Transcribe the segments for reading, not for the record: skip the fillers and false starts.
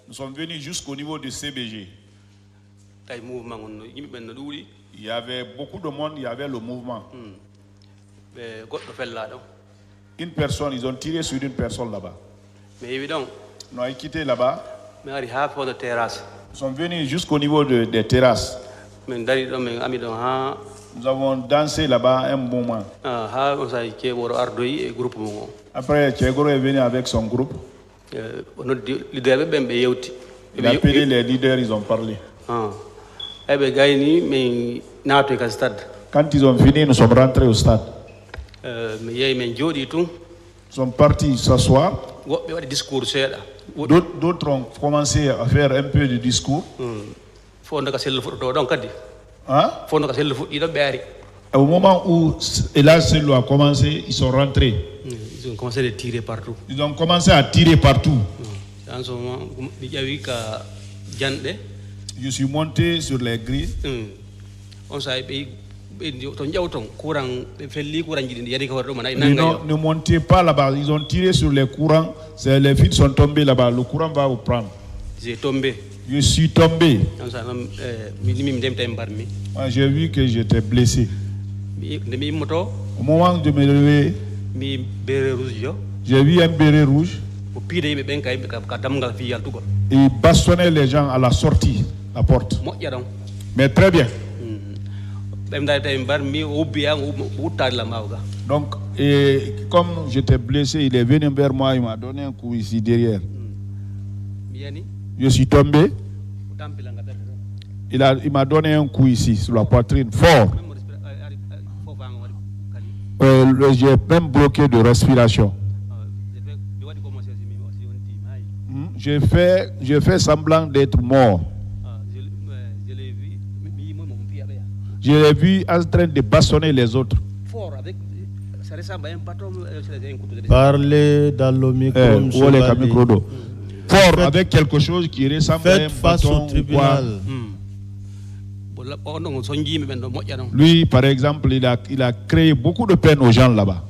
Nous sommes venus jusqu'au niveau de CBG. Il y avait beaucoup de monde, il y avait le mouvement. Une personne, ils ont tiré sur une personne là-bas. Nous avons quitté là-bas. Nous sommes venus jusqu'au niveau des terrasses. Nous avons dansé là-bas un moment. Après, Tchegoro est venu avec son groupe. Il a appelé les leaders, ils ont parlé. Quand ils ont fini, nous sommes rentrés au stade. Ils sont partis s'asseoir. D'autres ont commencé à faire un peu de discours. Au moment où Elas Sello a commencé, ils sont rentrés. Ils ont commencé à tirer partout. Ils ont commencé à tirer partout. Je suis monté sur les grilles. Ne montez pas là-bas. Ils ont tiré sur les courants. Les fils sont tombés là-bas. Le courant va vous prendre. J'ai tombé. Je suis tombé. J'ai vu que j'étais blessé. Au moment où je me levais, j'ai vu un béret rouge. Il bastonnait les gens à la sortie, la porte. Mais très bien. Donc, comme j'étais blessé, il est venu vers moi, il m'a donné un coup ici derrière. Je suis tombé. Il m'a donné un coup ici sur la poitrine, fort. J'ai même bloqué de respiration. J'ai fait semblant d'être mort. Je l'ai vu en train de bastonner les autres. Parlez dans le micro. Fort, avec quelque chose qui ressemble à un bâton. Au tribunal. Lui, par exemple, il a créé beaucoup de peine aux gens là-bas.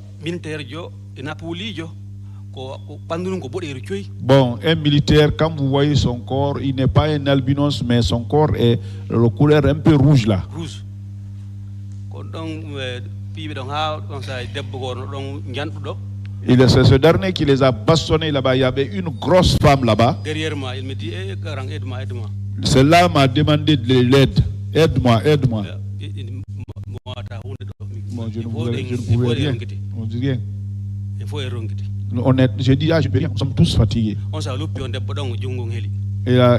Bon, un militaire, quand vous voyez son corps, il n'est pas un albinos, mais son corps est de couleur un peu rouge là. C'est ce dernier qui les a bastonnés là-bas. Il y avait une grosse femme là-bas. Derrière moi, il me dit aidez-moi. Celle-là m'a demandé de l'aide. Aide-moi. Bon, je ne pouvais rien. On dit rien. J'ai dit, je peux rien. Nous sommes tous fatigués. Il a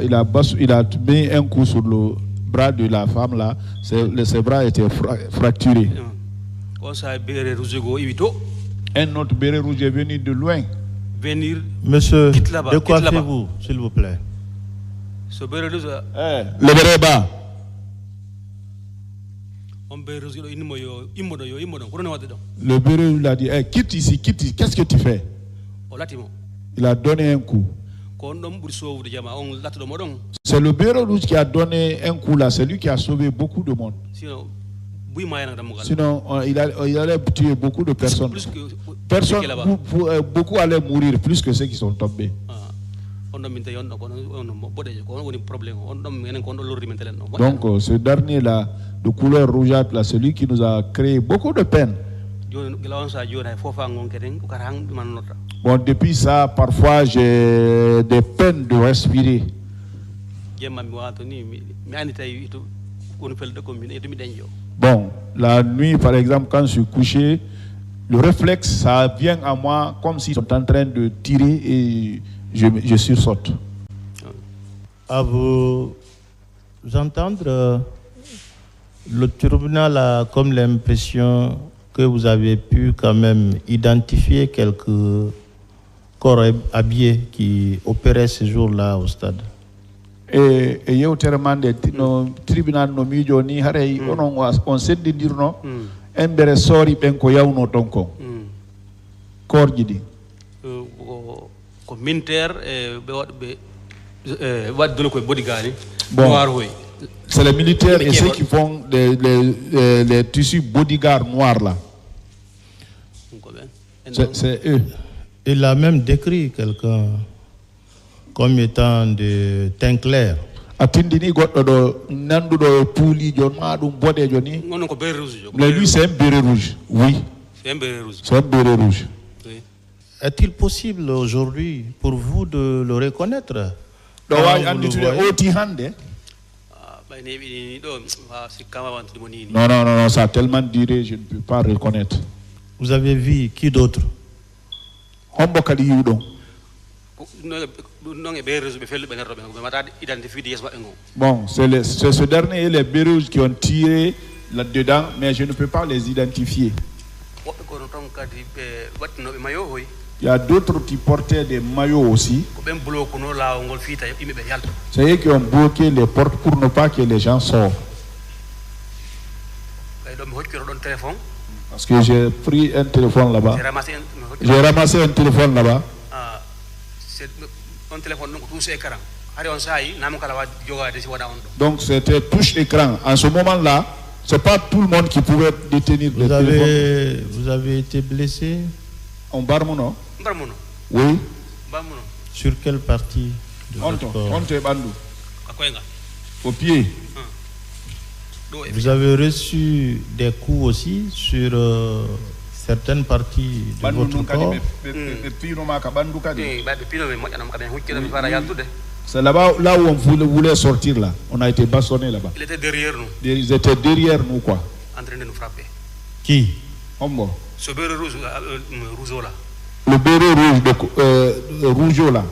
mis un coup sur le bras de la femme là. Ses bras étaient fracturés. Un autre béret rouge est venu de loin. Monsieur, de quoi faites-vous, s'il vous plaît? Le béret bas. Le béret lui a dit, quitte ici. Qu'est-ce que tu fais? Il a donné un coup. C'est le béret rouge qui a donné un coup là. C'est lui qui a sauvé beaucoup de monde. Sinon, il allait tuer beaucoup de personnes. Beaucoup allaient mourir, plus que ceux qui sont tombés. Donc, ce dernier-là, de couleur rougeâtre, là, celui qui nous a créé beaucoup de peine. Bon, depuis ça, parfois, j'ai des peines de respirer. Bon, la nuit, par exemple, quand je suis couché, le réflexe, ça vient à moi comme s'ils sont en train de tirer et je sursaute. À vous entendre, le tribunal a comme l'impression que vous avez pu quand même identifier quelques corps habillés qui opéraient ce jour-là au stade. Et yewtere de tribunal no miijo ni haray on sendidirno embere sori ben ko yawno ton ko korji di ko militaire be wadduno ko bodyguard noir hoy. C'est les militaires et ceux qui font les tissus bodyguard noirs là. C'est eux. Il a même décrit quelqu'un comme étant de teint clair. Atindini goɗɗo ɗo nanduɗo e puulijo ma ɗum boɗejo ni. Non, ko béret rouge. Mais lui c'est un béret rouge. Oui. C'est un béret rouge. C'est un béret rouge. Oui. Est-il possible aujourd'hui pour vous de le reconnaître? ɗo Quand wawi vous le anditude voyez? oti hande. Non, non, non, non, ça a tellement duré, je ne peux pas reconnaître. Vous avez vu qui d'autre? Hombo kadi yiwɗon. Bon, c'est ce dernier et les bérets rouges qui ont tiré là-dedans, mais je ne peux pas les identifier. Il y a d'autres qui portaient des maillots aussi. C'est eux qui ont bloqué les portes pour ne pas que les gens sortent. Parce que j'ai pris un téléphone là-bas. J'ai ramassé un téléphone là-bas. Donc c'était touche écran. En ce moment-là, c'est pas tout le monde qui pouvait détenir des téléphones. Vous avez été blessé? En Barmono? Oui. Sur quelle partie de votre corps? Au pied. Vous avez reçu des coups aussi sur certaines parties de votre corps? C'est là-bas, là où on voulait sortir là. On a été bastonnés là-bas. Il était derrière nous. Ils étaient derrière nous quoi. En train de nous frapper. Qui? Hombo. Ce béret rouge, rougeau là. Le béret rouge de rougeau là.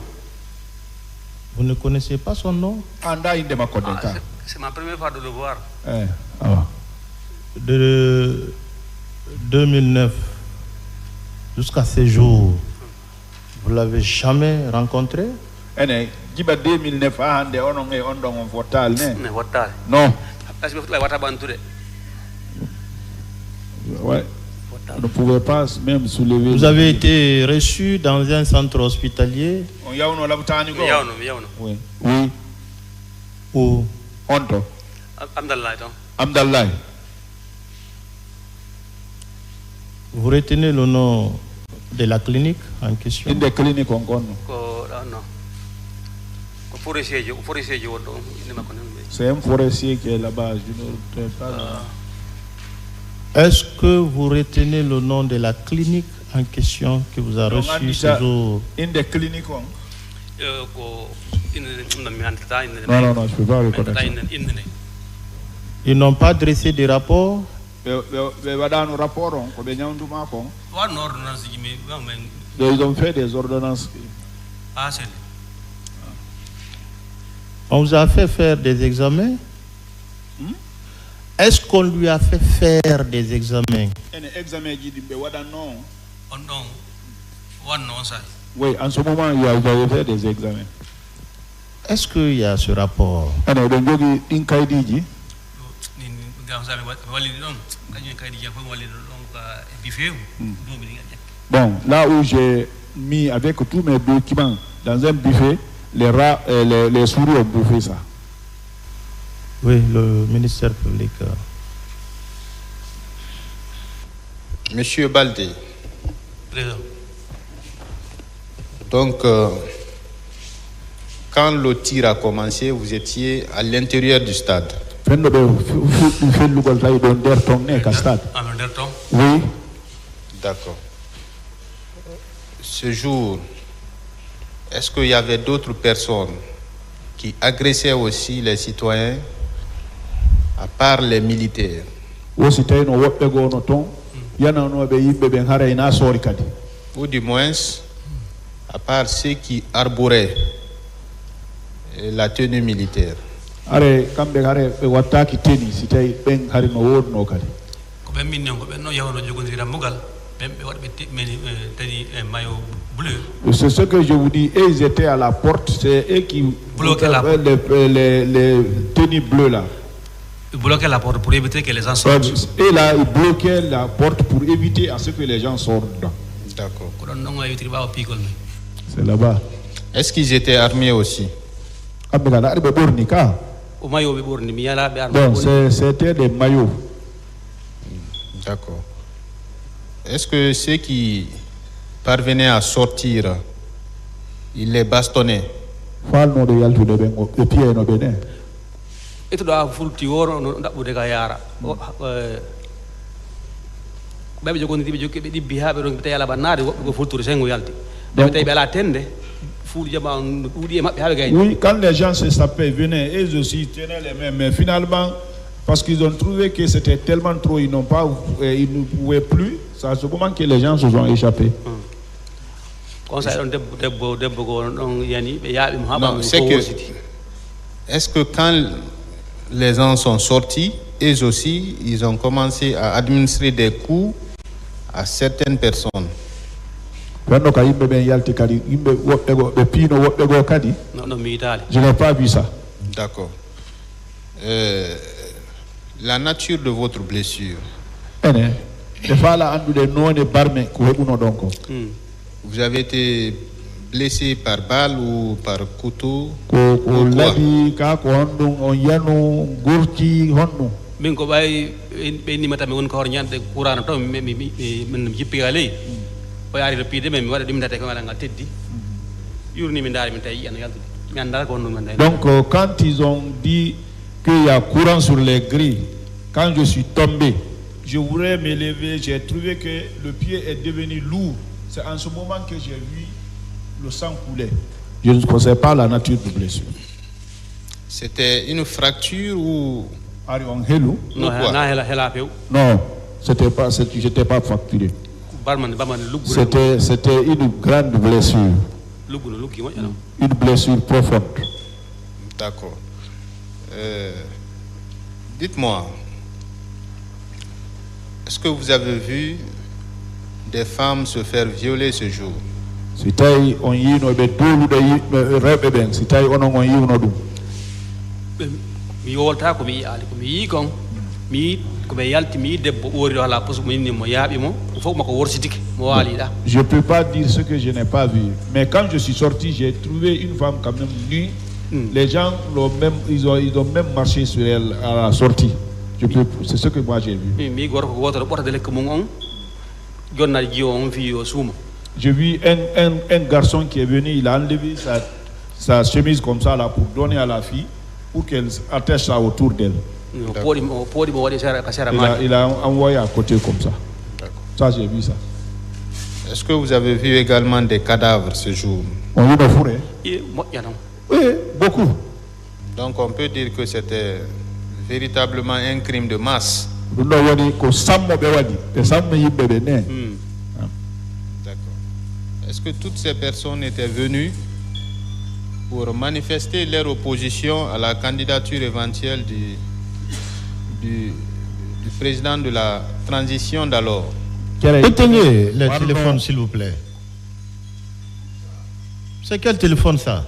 Vous ne connaissez pas son nom? C'est ma première fois de le voir. De 2009 jusqu'à ce jour, vous l'avez jamais rencontré? Jiba 2009 hande onon e on don on votal ne votal non parce que la wata bantude ouais on ne pouvait pas même soulever. Vous avez été reçu dans un centre hospitalier? On yawno labtani go yawno oui oui où? onto Amdallah. Vous retenez le nom de la clinique en question? Une des cliniques on connaît. C'est un forestier qui est là-bas. Je ne sais pas. Est-ce que vous retenez le nom de la clinique en question que vous avez reçu ce jour? Une des cliniques. Non, non, je ne peux pas reconnaître. Ils n'ont pas dressé de rapport? Ils ont fait des ordonnances. On vous a fait faire des examens? Est-ce qu'on lui a fait faire des examens? Oui, en ce moment, il a fait des examens. Est-ce qu'il y a ce rapport? Bon, là où j'ai mis avec tous mes documents dans un buffet, les rats, les souris ont bouffé ça. Oui, le ministère public. Monsieur Baldé. Président. Donc, quand le tir a commencé, vous étiez à l'intérieur du stade. Oui. D'accord. Ce jour, est-ce qu'il y avait d'autres personnes qui agressaient aussi les citoyens, à part les militaires? Ou du moins, à part ceux qui arboraient la tenue militaire? C'est ce que je vous dis. Et ils étaient à la porte, c'est eux qui bloquaient les tenues bleues là. Ils bloquaient la porte pour éviter que les gens sortent. Et là, ils bloquaient la porte pour éviter à ce que les gens sortent. D'accord. C'est là-bas. Est-ce qu'ils étaient armés aussi? Bon, c'était des maillots. D'accord. Est-ce que ceux qui parvenait à sortir, il les bastonnait. Et tu dois fulti woro no dabbude ka yara babe jogoni tibe jokke be dibbi habe don tay ala banade wobbe go fulturi sengo yalti be tay be ala tende fuudi jama dudi e mabbe habe gayni. Oui, quand les gens se sapaient, venaient, eux aussi tenaient les mains, mais finalement parce qu'ils ont trouvé que c'était tellement trop, ils ne pouvaient plus. C'est à ce moment que les gens se sont échappés. Non, c'est que est-ce que quand les gens sont sortis, eux aussi, ils ont commencé à administrer des coups à certaines personnes? Je n'ai pas vu ça. D'accord. La nature de votre blessure. Vous avez été blessé par balle ou par couteau? Min ko bay be ni mata mi won ko hor nyande qur'an to mi jippi galay o yaari to pide men mi wada dimdate ko wala ngal teddi yurni mi ndari mi tay yana yaltude mi andal ko non man. Donc quand ils ont dit qu'il y a courant sur les grilles, quand je suis tombé, je voulais me lever, j'ai trouvé que le pied est devenu lourd. C'est en ce moment que j'ai vu le sang couler. Je ne connaissais pas la nature de blessure. C'était une fracture ou Non, j'étais pas fracturé. C'était une grande blessure. Une blessure profonde. D'accord. Dites-moi, est-ce que vous avez vu des femmes se faire violer ce jour? Mi wolta ko mi yaali ko mi yi kon mi ko be yalti mi debbo wori do hala posu minni mo yaabi mo fo mako worsitike mo wali da. Je peux pas dire ce que je n'ai pas vu, mais quand je suis sorti, j'ai trouvé une femme quand même nue. Les gens ils ont même marché sur elle à la sortie. C'est ce que moi j'ai vu. Mi gor ko woto bota de lek mo on jonna ji on fi o suma. J'ai vu un garçon qui est venu, il a enlevé sa chemise comme ça là pour donner à la fille, pour qu'elle attache ça autour d'elle. Il a envoyé à côté comme ça. Ça, j'ai vu ça. Est-ce que vous avez vu également des cadavres ce jour? On vit dans le fourré. Oui, beaucoup. Donc on peut dire que c'était véritablement un crime de masse. D'accord. Est-ce que toutes ces personnes étaient venues pour manifester leur opposition à la candidature éventuelle du président de la transition d'alors? Éteignez le téléphone, s'il vous plaît. C'est quel téléphone ça?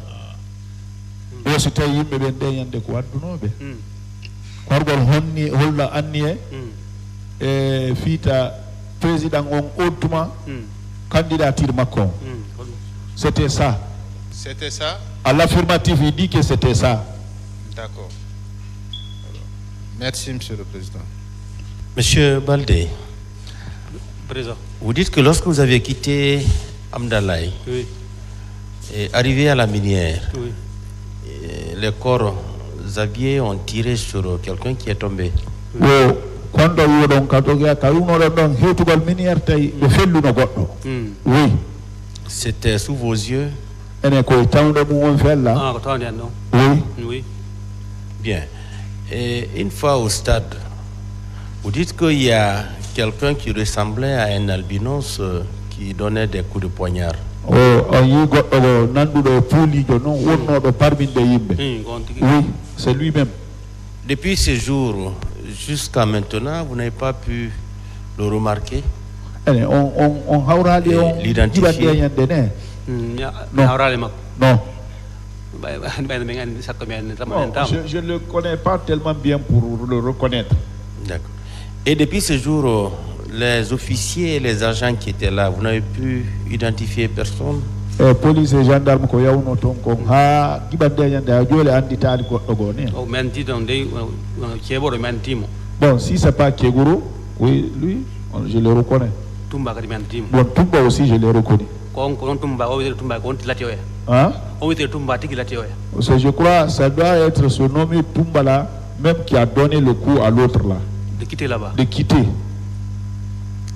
Candidature Macron. C'était ça. C'était ça? À l'affirmative, il dit que c'était ça. D'accord. Merci, Monsieur le Président. Monsieur Baldé, Président, vous dites que lorsque vous aviez quitté Amdalaï et arrivé à la minière, les corps Xavier ont tiré sur quelqu'un qui est tombé. Oui. C'était sous vos yeux? Oui. Bien. Et une fois au stade, vous dites qu'il y a quelqu'un qui ressemblait à un albinos qui donnait des coups de poignard. Oui, c'est lui-même. Depuis ce jour jusqu'à maintenant, vous n'avez pas pu le remarquer? L'identifier? Non. Je ne le connais pas tellement bien pour le reconnaître. D'accord. Et depuis ce jour, les officiers et les agents qui étaient là, vous n'avez pu identifier personne? Police et gendarmes bon, si c'est pas Keguro, oui, lui, je le reconnais. tumba kadi men dim Bon, Tumba aussi, je l'ai reconnu. kon tumba o wiite tumba kon tilati oya Hein? o wiite tumba tigi lati oya Je crois ça doit être ce nommé Tumba là, même qui a donné le coup à l'autre là, de quitter là-bas de quitter.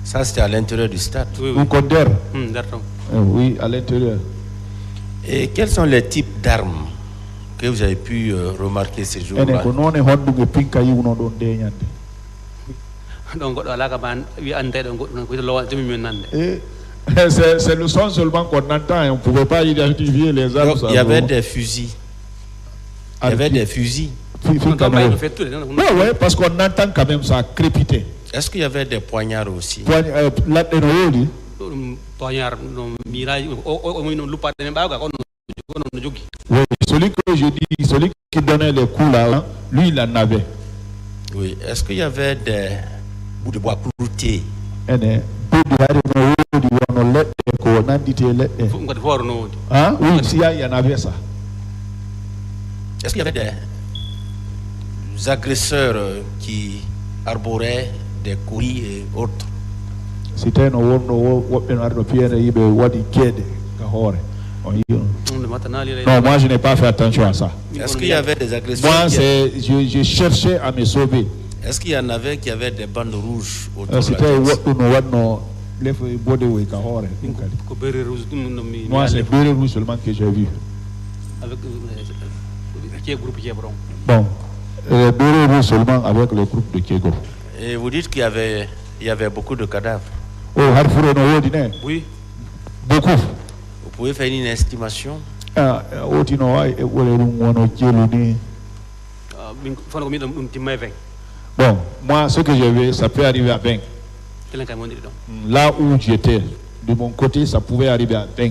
Ça, c'était à l'intérieur du stade. oui Vous condamnez? d'accord Oui, à l'intérieur. Et quels sont les types d'armes que vous avez pu remarquer ces jours-là? donc goɗɗo ala ka ban wi ande ɗo goɗɗo ko lowal jami men nande C'est le son seulement qu'on entend, on ne pouvait pas identifier les armes. Donc, il y avait des fusils. Il y avait des fusils. Oui, parce qu'on entend quand même ça crépiter. Est-ce qu'il y avait des poignards aussi? poignard no miraji o no lupa den baga on no jogi. Oui, celui que je dis, celui qui donnait les coups là, lui il en avait. Oui, est-ce qu'il y avait des bouts de bois cloutés? Hein? Oui, il y en avait ça. Est-ce qu'il y avait des agresseurs qui arboraient des couilles et autres? C'était non, moi je n'ai pas fait attention à ça. Est-ce qu'il y avait des agresseurs? Moi, je cherchais à me sauver. Est-ce qu'il y en avait qui avaient des bandes rouges autour de la tête? Moi, c'est Béré Rouge seulement que j'ai vu. Avec quel groupe Kiebron? Bon, Béré Rouge seulement avec le groupe de Kiego. Et vous dites qu'il y avait beaucoup de cadavres? Oh, oui. Beaucoup. Vous pouvez faire une estimation? Bon, moi, ce que j'ai vu, ça peut arriver à 20. Là où j'étais, de mon côté, ça pouvait arriver à 20.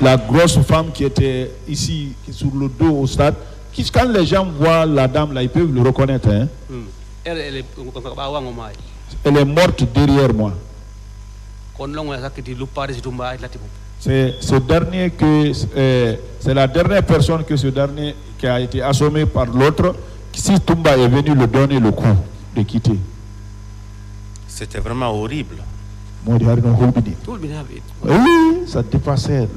La grosse femme qui était ici, sur le dos au stade, quand les gens voient la dame là, ils peuvent le reconnaître. Hein? Elle est morte derrière moi. C'est la dernière personne que ce dernier qui a été assommé par l'autre. Si Tumba est venu le donner le coup de quitter. C'était vraiment horrible. Oui, ça dépassait.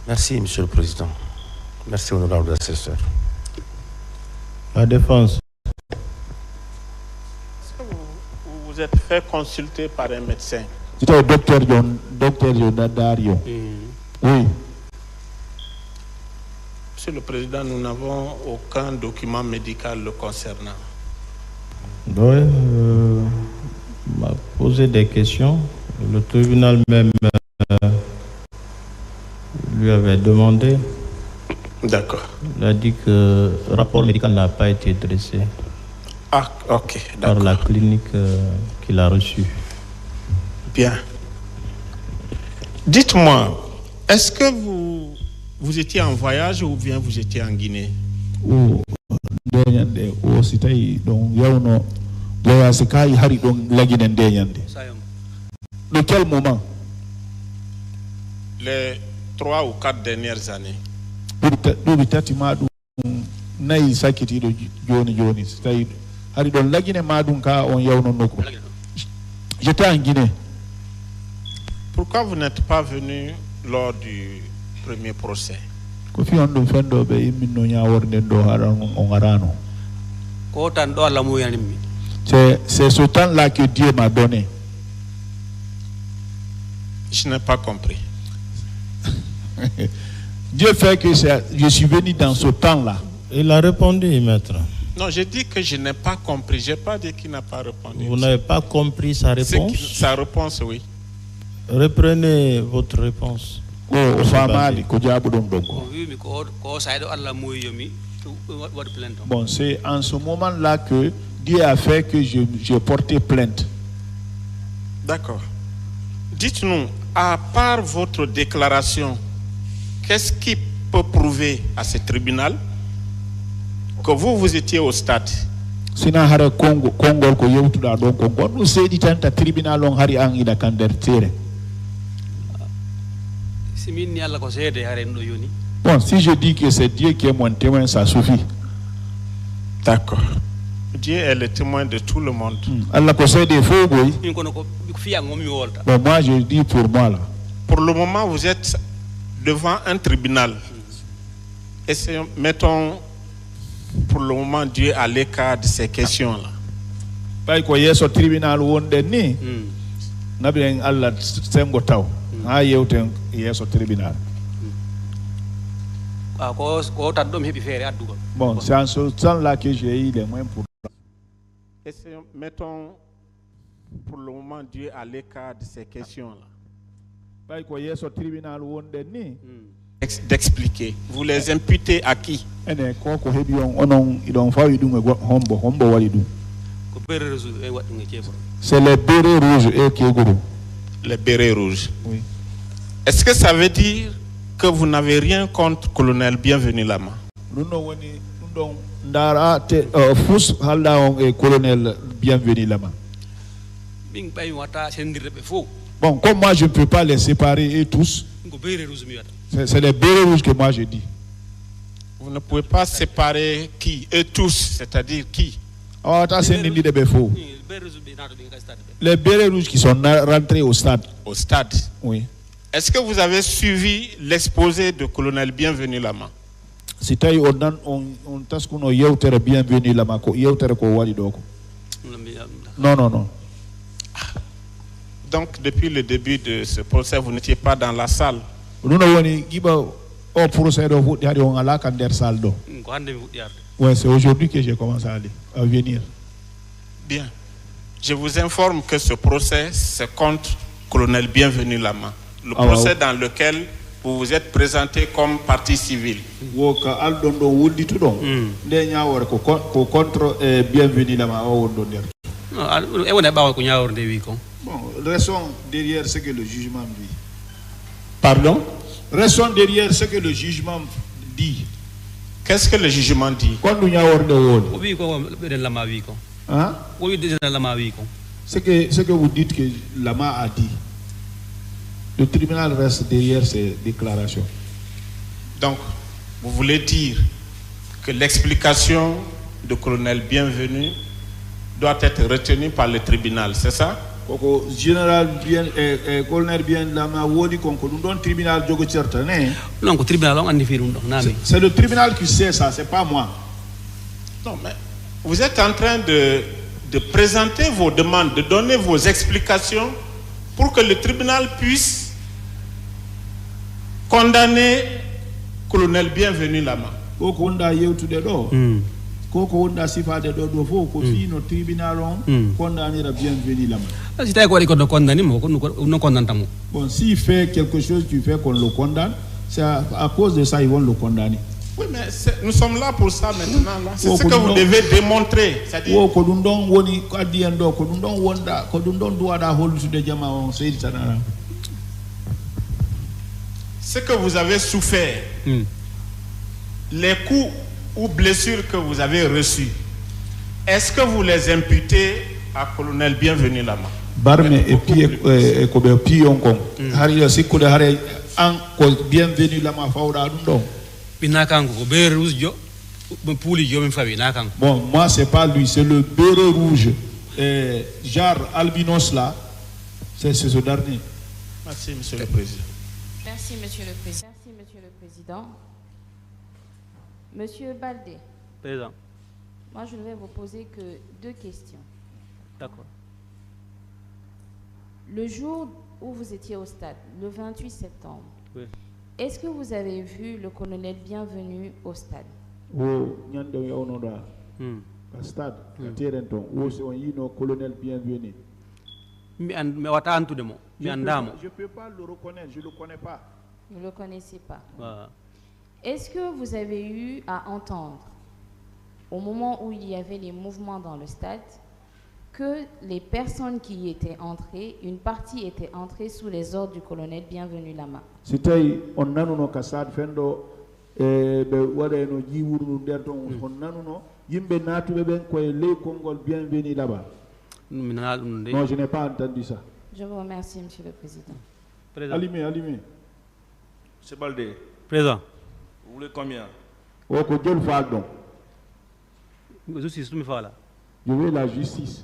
Merci, Monsieur le Président. Merci, honorable assesseur. La défense. Est-ce que vous êtes fait consulter par un médecin? C'était le docteur Dario. Oui. Monsieur le Président, nous n'avons aucun document médical le concernant. Oui, m'a posé des questions. Le tribunal même lui avait demandé. D'accord. Il a dit que le rapport médical n'a pas été dressé. Ah, ok, par la clinique qu'il a reçue. Bien. Dites-moi, est-ce que vous étiez en voyage ou bien vous étiez en Guinée? De quel moment? Les 3 ou 4 dernières années. J'étais en Guinée. Pourquoi vous n'êtes pas venu lors du premier procès? C'est ce temps-là que Dieu m'a donné. Je n'ai pas compris. Dieu fait que je suis venu dans ce temps-là. Il a répondu, maître. Non, j'ai dit que je n'ai pas compris. Je n'ai pas dit qu'il n'a pas répondu. Vous n'avez pas compris sa réponse? Sa réponse, oui. Reprenez votre réponse. Bon, c'est en ce moment-là que Dieu a fait que j'ai porté plainte. D'accord. Dites-nous, à part votre déclaration, qu'est-ce qui peut prouver à ce tribunal que vous étiez au stade? Bon, si je dis que c'est Dieu qui est mon témoin, ça suffit. D'accord. Dieu est le témoin de tout le monde. Allah conseille des faux, oui. min kono ko fiya ngomi wolta Bon, moi, je dis pour moi, là. Pour le moment, vous êtes devant un tribunal. Mettons pour le moment Dieu à l'écart de ces questions-là. Parce que yeso tribunal wonde ni nabi Allah sengo taw ha yewten yeso tribunal. ko tan ɗum heɓi feere addugol. Bon, c'est en ce temps-là que j'ai eu les moyens pour. Mettons pour le moment Dieu à l'écart de ces questions-là. Parce que yeso tribunal wonde ni D'expliquer. Vous les imputez à qui? ene ko hebi on onon idon fawi dum e hombo wali dum. ko béré réseau e waɗ ɗum e ceeboro. C'est les bérets rouges et qui est. Les bérets rouges. Oui. Est-ce que ça veut dire que vous n'avez rien contre colonel Bienvenu Lama? Nous woni don ndara te fus halda on e colonel Bienvenu Lama. min ɓawi wata sendirde ɓe fof. Bon, comme moi je ne peux pas les séparer et tous. ko béré rouge mi wiyata. C'est les bérets rouges que moi je dis. Vous ne pouvez pas séparer qui? Eux tous, c'est-à-dire qui? Les bérets rouges qui sont rentrés au stade. Au stade? Oui. Est-ce que vous avez suivi l'exposé de colonel Bienvenu Lama? C'était on taskuno yewtere Bienvenu Lama ko yewtere ko wadi doko. Non. Donc depuis le début de ce procès, vous n'étiez pas dans la salle? Ouais, c'est aujourd'hui que j'ai commencé à venir. Bien. Je vous informe que ce procès, c'est contre colonel Bienvenu Lama. Le procès dans lequel vous vous êtes présenté comme partie civile. Bon, restons derrière ce que le jugement dit. Pardon? Restons derrière ce que le jugement dit. Qu'est-ce que le jugement dit? Hein? Ce que vous dites que Lama a dit. Le tribunal reste derrière ces déclarations. Donc, vous voulez dire que l'explication de colonel Bienvenu doit être retenue par le tribunal, c'est ça? Général bien colonel bien Lama wodi konko dum don tribunal jogo certa né non ko tribunal on andi fi dum nami c'est le tribunal qui sait ça, c'est pas moi. Non, mais vous êtes en train de présenter vos demandes, de donner vos explications pour que le tribunal puisse condamner colonel Bienvenu Lama. Koko nda yewtude do koko nda sifade do fo ko fi no tribunal on condamner Bienvenu Lama. Si tay ko wadi ko do condamner mo ko no condamner mo. Bon, s'il fait quelque chose qui fait qu'on le condamne, c'est à cause de ça ils vont le condamner. Oui, mais nous sommes là pour ça maintenant là. C'est ce que vous devez démontrer, c'est-à-dire ko dum don woni ko addi en do ko dum don wonda ko dum don duwada hollude jama on seydi tanara. Ce que vous avez souffert, les coups ou blessures que vous avez reçus, est-ce que vous les imputez à colonel Bienvenu Lama? Barme et puis ko be pion kon hari yo sikkude hare an ko Bienvenu Lama fawda dum don binakango ko béret rouge jo mo pouli jo min fawi nakango. Bon, moi c'est pas lui, c'est le béret rouge genre albinos là, c'est ce dernier. Merci monsieur le président. Merci monsieur le président. Merci monsieur le président. Monsieur Baldé. Président. Moi je ne vais vous poser que 2 questions. D'accord. Le jour où vous étiez au stade, le 28 septembre, oui. Est-ce que vous avez vu le colonel Bienvenu au stade? Oh, nyande yonoda. Au stade, terrenton, où c'est on yino colonel Bienvenu. Mais wata antude mo, mi andamo. Je peux pas le reconnaître, je le connais pas. Vous ne le connaissez pas. Voilà. Est-ce que vous avez eu à entendre, au moment où il y avait les mouvements dans le stade, que les personnes qui y étaient entrées, une partie était entrée sous les ordres du colonel Bienvenu Lama? C'était on nanuno kasad fendo be wada no jiwuru der ton on nanuno yimbe natube ben koy le Congol Bienvenu Lama. Non, je n'ai pas entendu ça. Je vous remercie, monsieur le président. Allumez. C'est Baldé. Président. Vous voulez combien? O ko jël faal donc. justice tumi fala Je veux la justice.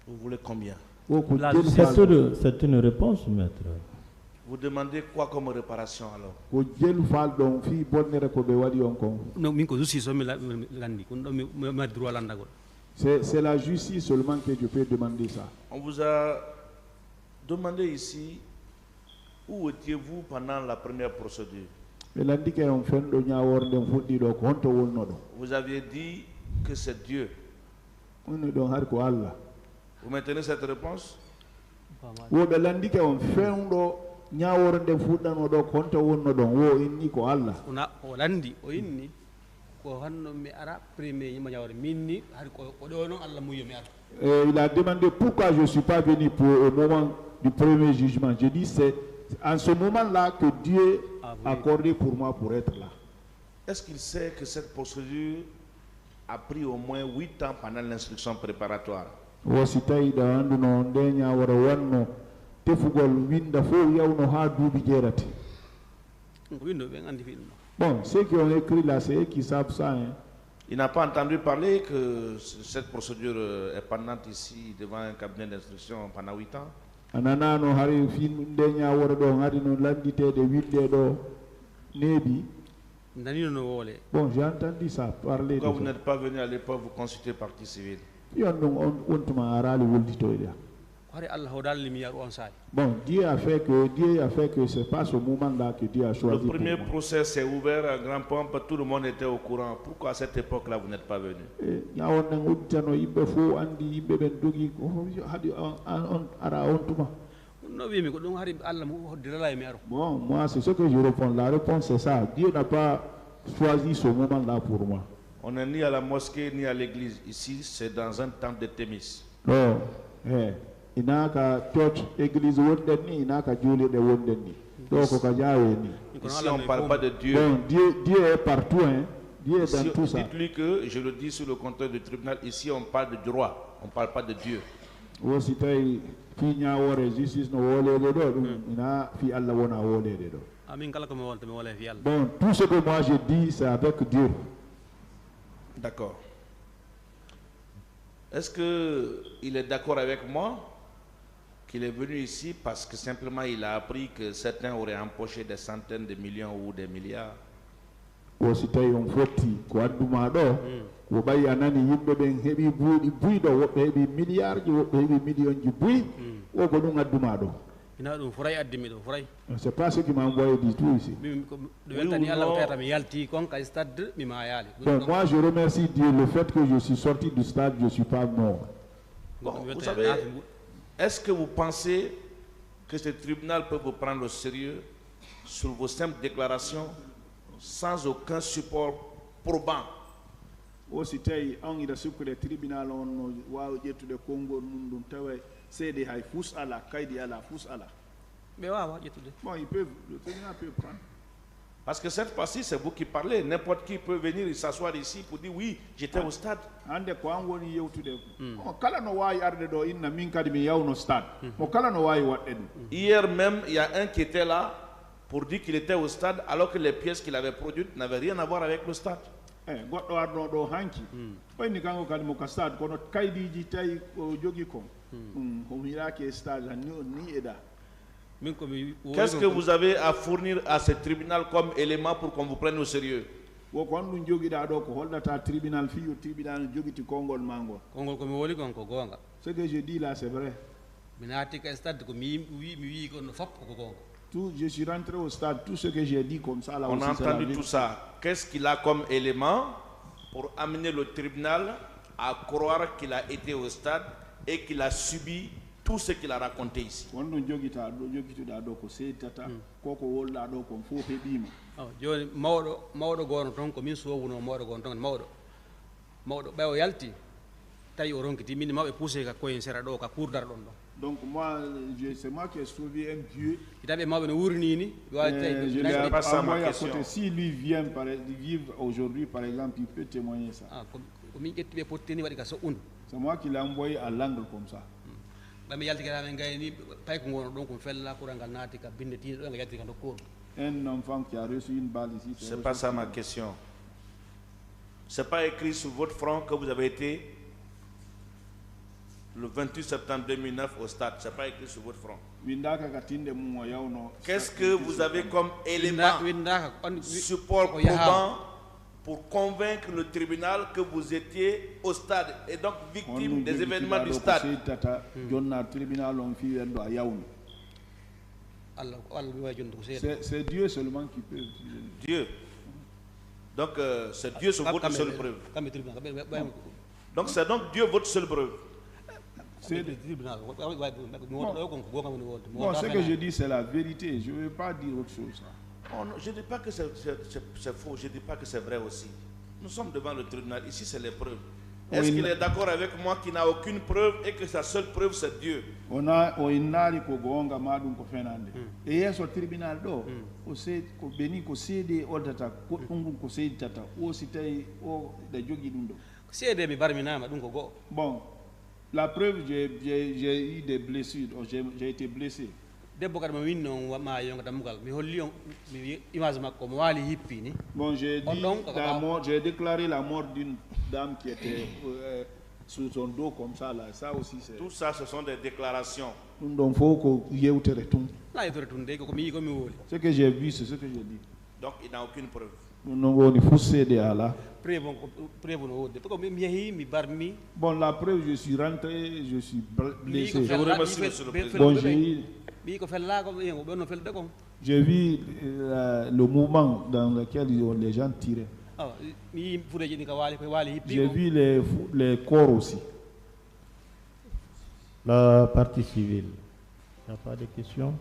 Vous voulez combien? O ko La jël justice. faal donc. C'est une réponse, maître. Vous demandez quoi comme réparation alors? Ko jël faal donc fi bonnere ko be wadi on kon. no min ko justice o mi landi kun do mi droit landagol C'est la justice seulement que je peux demander ça. On vous a demandé ici où étiez-vous pendant la première procédure. Mais l'andike on fendo nyaawor den fuddi do ko honto wonno do. Vous aviez dit que c'est Dieu. On don har ko Allah. Vous maintenez cette réponse? Wo be landike on fendo nyaawor den fuddano do ko honto wonno don wo inni ko Allah. ona o landi o inni ko hanno mi ara premier yima nyawre minni har ko do non Allah muyo mi ara Il a demandé pourquoi je ne suis pas venu pour au moment du premier jugement. Je dis c'est en ce moment-là que Dieu a accordé pour moi pour être là. Est-ce qu'il sait que cette procédure a pris au moins 8 ans pendant l'instruction préparatoire? Wositayi da andu no ndenya wara wanno tefugol winda fo yawno ha duubi jeerati. ko windo be andi film Bon, ceux qui ont écrit là, c'est eux qui savent ça. Hein. Il n'a pas entendu parler que cette procédure est pendante ici devant un cabinet d'instruction pendant 8 ans? Ananano hari fin ndenya wara do hari no landitede winde do nebi. nani no wole Bon, j'ai entendu ça parler. Pourquoi vous de ça. n'êtes pas venu à l'époque vous consulter partie civile? Yon on tuma arali wolditoyda. hari Allah ho dalli mi yaru on sai Bon, Dieu a fait que c'est pas ce moment-là que Dieu a choisi. Le premier pour moi. procès s'est ouvert à grand pompe, tout le monde était au courant. Pourquoi à cette époque-là vous n'êtes pas venu? Nyawon nan uddano yimbe fo andi yimbe ben dogi ko hadi on ara on tuma. no wi mi ko dum hari Allah mu hoddirala mi aro Bon, moi c'est ce que je réponds. La réponse c'est ça. Dieu n'a pas choisi ce moment-là pour moi. On n'est ni à la mosquée ni à l'église. Ici, c'est dans un temple de Thémis. Non, inaka church église wondeni inaka juli de wondeni. Donc ko kajawe ni. Ici, on ne parle pas de Dieu. Bon, Dieu est partout hein. Dieu est dans Ici, tout ça. dites-lui que, je le dis sur le compteur du tribunal, ici on parle de droit, on ne parle pas de Dieu. Wositay fi nyaawore justice no wolede do dum ina fi Allah wona wolede do. amin kala ko mi wolta mi wole fi Allah Bon, tout ce que moi je dis c'est avec Dieu. D'accord. Est-ce qu'il est d'accord avec moi qu'il est venu ici parce que simplement il a appris que certains auraient empoché des centaines de millions ou des milliards? Wositay on foti ko adduma do ko bayi anani yimbe ben hebi buuɗi do woɓɓe hebi milliard ji woɓɓe hebi million ji buuyi o ko ɗum adduma do. ina dum furay addimi do furay C'est pas ce qui m'a envoyé du tout ici. mi ko do weltani Allah ko tata mi yalti kon kay stade mi ma yali Bon, moi je remercie Dieu le fait que je suis sorti du stade, je ne suis pas mort. Bon, vous savez, est-ce que vous pensez que ce tribunal peut vous prendre au sérieux sur vos simples déclarations sans aucun support probant? Aussi tawi on ida sukkude tribunal on no wawi ƴettude konngol mum ɗum tawa seede hay fus ala kaydi ala fus ala. be wawa ƴettude Bon, ils peuvent, le tribunal peut prendre. Parce que cette fois-ci, c'est vous qui parlez. N'importe qui peut venir et s'asseoir ici pour dire oui, j'étais au stade. Hande ko an woni yewtude o kala no wawi arde ɗo inna min kadi mi yawno stade mo kala no wawi waɗɗe ɗum. Hier même, il y a un qui était là pour dire qu'il était au stade alors que les pièces qu'il avait produites n'avaient rien à voir avec le stade. Goɗɗo arno ɗo hanki ɓayni kanko kadi mo ka stade kono kaydiji tawi o jogui kon ɗum o hiraki e stade ni e ɗa. Qu'est-ce que vous avez à fournir à ce tribunal comme élément pour qu'on vous prenne au sérieux? Wo ko ɗum joguiɗa ɗo ko hollata tribunal fiyo tribunal joguiti konngol ma ngol. kongol ko mi woli kon ko gonga Ce que je dis là c'est vrai. mi naati ka stade ko mi wi ko no fop ko gonga Tout, je suis rentré au stade, tout ce que j'ai dit comme ça là On aussi, a c'est la entendu vérité. tout ça. Qu'est-ce qu'il a comme élément pour amener le tribunal à croire qu'il a été au stade et qu'il a subi tout ce qu'il a raconté ici? Wonɗon jogita ɗo jogituɗa ɗo ko seedtata koko wolɗa ɗo kon fof heɓima. joni mawɗo gono toon ko min sowuno mawɗo gono toon mawɗo ɓewo yalti tawi o ronkiti min mawɓe poussé ka koyen sera ɗo ka courdara ɗon ɗon. Donc moi, c'est moi qui ai sauvé un Dieu. Je l'ai envoyé à côté. Si lui vient vivre aujourd'hui, par exemple, il peut témoigner ça. C'est moi qui l'ai envoyé à l'angle comme ça. Un enfant qui a reçu une balle ici. C'est pas ça ma question. C'est pas écrit sur votre front que vous avez été le 28 septembre 2009 au stade. C'est pas écrit sur votre front. Qu'est-ce que vous avez comme élément support probant pour convaincre le tribunal que vous étiez au stade et donc victime des événements du stade? C'est Dieu seulement qui peut. Dieu. Donc c'est Dieu votre seule preuve. Donc c'est donc Dieu votre seule preuve. Bon, ce que je dis, c'est la vérité. Je ne veux pas dire autre chose. Oh, non, je ne dis pas que c'est faux, je ne dis pas que c'est vrai aussi. Nous sommes devant le tribunal, ici c'est les preuves. Est-ce qu'il est d'accord avec moi qu'il n'a aucune preuve et que sa seule preuve c'est Dieu? On a inari ko gonga madum ko fenande. Et yeso tribunal do o se ko beni ko cede odata ko dum ko cede tata o sitay o da jogi dum do. Cede mi barminama dum ko go. Bon, la preuve j'ai eu des blessures, j'ai été blessé. Debbo kad ma winno ma yonga damugal mi holli on mi image makko mo wali hippi ni. Bon, j'ai déclaré la mort d'une dame qui était sur son dos comme ça là. Ça aussi c'est. Tout ça ce sont des déclarations. Donc faut que yewtere tum. La yewtere tum de ko mi woli. Ce que j'ai vu c'est ce que j'ai dit. Donc il n'a aucune preuve. Non, il faut céder à là. Bon, la preuve, je suis rentré, je suis blessé. Je vous remercie, monsieur le président. Bon, j'ai vu le mouvement dans lequel les gens tiraient. J'ai vu les corps aussi. La partie civile. Il n'y a pas de questions?